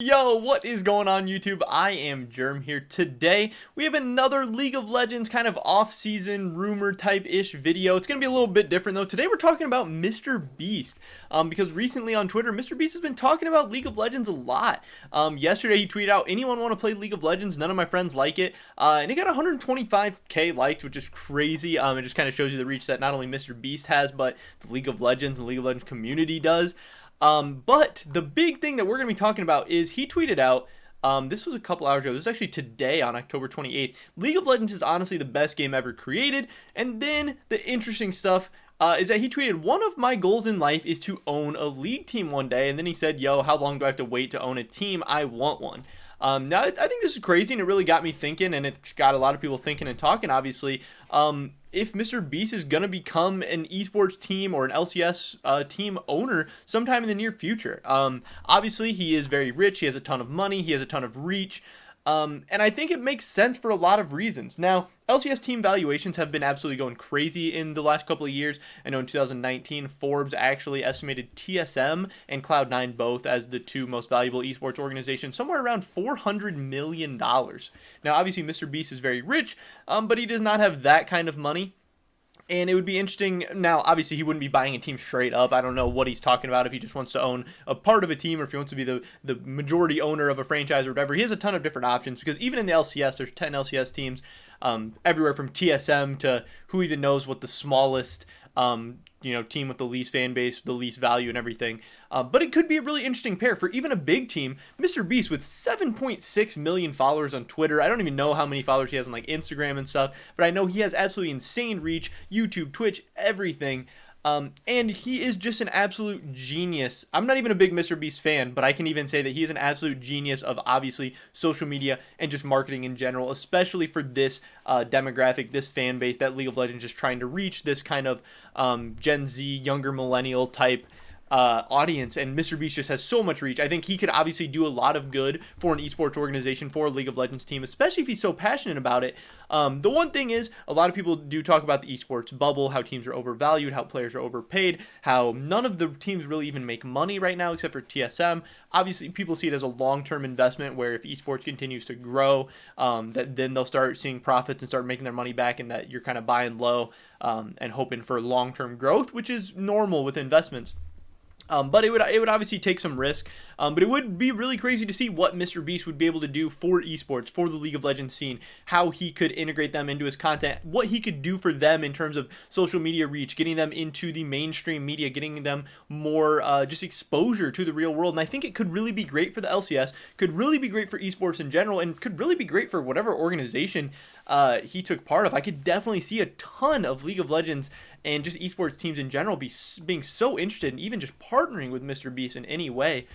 Yo, what is going on YouTube? I am Germ here. Today, we have another League of Legends kind of off-season rumor type-ish video. It's going to be a little bit different though. Today we're talking about Mr. Beast because recently on Twitter, Mr. Beast has been talking about League of Legends a lot. Yesterday he tweeted out, anyone want to play League of Legends? None of my friends like it. And it got 125k liked, which is crazy. It just kind of shows you the reach that not only Mr. Beast has, but the League of Legends and League of Legends community does. But the big thing that we're going to be talking about is he tweeted out, this was a couple hours ago, this is actually today on October 28th, League of Legends is honestly the best game ever created. And then the interesting stuff is that he tweeted, one of my goals in life is to own a league team one day. And then he said, yo, how long do I have to wait to own a team? I want one. Now, I think this is crazy, and it really got me thinking, and it's got a lot of people thinking and talking, obviously. If Mr. Beast is going to become an esports team or an LCS team owner sometime in the near future. Obviously, he is very rich. He has a ton of money. He has a ton of reach. And I think it makes sense for a lot of reasons. Now, LCS team valuations have been absolutely going crazy in the last couple of years. I know in 2019, Forbes actually estimated TSM and Cloud9 both as the two most valuable esports organizations, somewhere around $400 million. Now, obviously, Mr. Beast is very rich, but he does not have that kind of money. And it would be interesting. Now, obviously, he wouldn't be buying a team straight up. I don't know what he's talking about, if he just wants to own a part of a team or if he wants to be the majority owner of a franchise or whatever. He has a ton of different options because even in the LCS, there's 10 LCS teams, everywhere from TSM to who even knows what the smallest team with the least fan base, the least value and everything. But it could be a really interesting pair for even a big team. Mr. Beast with 7.6 million followers on Twitter. I don't even know how many followers he has on like Instagram and stuff, but I know he has absolutely insane reach, YouTube, Twitch, everything. And he is just an absolute genius. I'm not even a big Mr. Beast fan, but I can even say that he is an absolute genius of obviously social media and just marketing in general, especially for this demographic, this fan base that League of Legends is trying to reach, this kind of Gen Z, younger millennial type audience. And Mr. Beast just has so much reach. I think he could obviously do a lot of good for an esports organization, for a League of Legends team, especially if he's so passionate about it. The one thing is, a lot of people do talk about the esports bubble, how teams are overvalued, how players are overpaid, how none of the teams really even make money right now except for TSM. Obviously, people see it as a long-term investment where if esports continues to grow, that then they'll start seeing profits and start making their money back, and that you're kind of buying low and hoping for long-term growth, which is normal with investments. But it would obviously take some risk. But it would be really crazy to see what Mr. Beast would be able to do for esports, for the League of Legends scene, how he could integrate them into his content, what he could do for them in terms of social media reach, getting them into the mainstream media, getting them more just exposure to the real world. And I think it could really be great for the LCS, could really be great for esports in general, and could really be great for whatever organization he took part of. I could definitely see a ton of League of Legends and just esports teams in general being so interested in even just partnering with Mr. Beast in any way,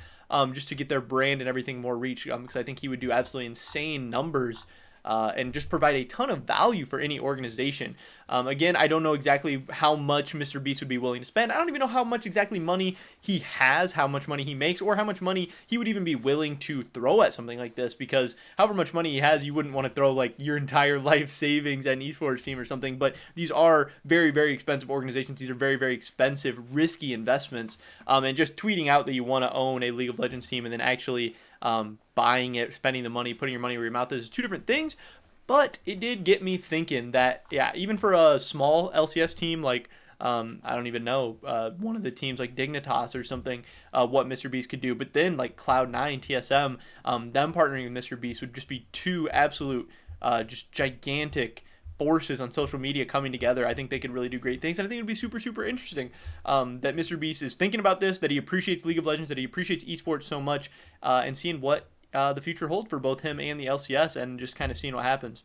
just to get their brand and everything more reach, because I think he would do absolutely insane numbers and just provide a ton of value for any organization. Again, I don't know exactly how much Mr. Beast would be willing to spend. I don't even know how much exactly money he has, how much money he makes, or how much money he would even be willing to throw at something like this, because however much money he has, you wouldn't want to throw like your entire life savings at an esports team or something. But these are very, very expensive organizations. These are very, very expensive, risky investments. And just tweeting out that you want to own a League of Legends team and then actually buying it, spending the money, putting your money where your mouth is two different things. But it did get me thinking that, yeah, even for a small LCS team like, I don't even know, one of the teams like Dignitas or something, what Mr. Beast could do. But then like Cloud9, TSM, them partnering with Mr. Beast would just be two absolute, just gigantic forces on social media coming together. I think they could really do great things, and I think it would be super, super interesting that Mr. Beast is thinking about this, that he appreciates League of Legends, that he appreciates esports so much, and seeing what the future holds for both him and the LCS, and just kind of seeing what happens.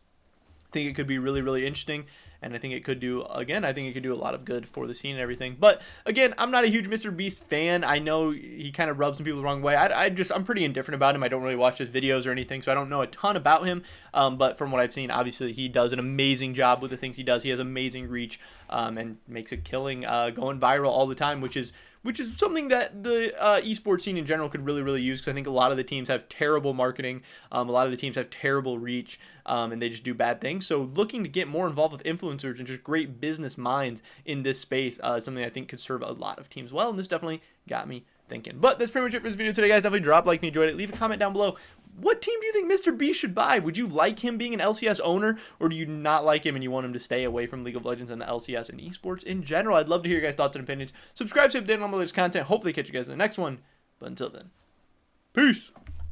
I think it could be really, really interesting, and I think it could do, again, I think it could do a lot of good for the scene and everything. But again, I'm not a huge Mr. Beast fan. I know he kind of rubs some people the wrong way. I'm pretty indifferent about him. I don't really watch his videos or anything, so I don't know a ton about him. But from what I've seen, obviously he does an amazing job with the things he does. He has amazing reach, and makes a killing, going viral all the time, which is something that the esports scene in general could really, really use, because I think a lot of the teams have terrible marketing, a lot of the teams have terrible reach, and they just do bad things. So looking to get more involved with influencers and just great business minds in this space is something I think could serve a lot of teams well, and this definitely got me thinking. But that's pretty much it for this video today, guys. Definitely drop a like if you enjoyed it. Leave a comment down below. What team do you think Mr. Beast should buy? Would you like him being an LCS owner, or do you not like him and you want him to stay away from League of Legends and the LCS and esports in general? I'd love to hear your guys' thoughts and opinions. Subscribe to update on my latest content. Hopefully catch you guys in the next one. But until then, peace.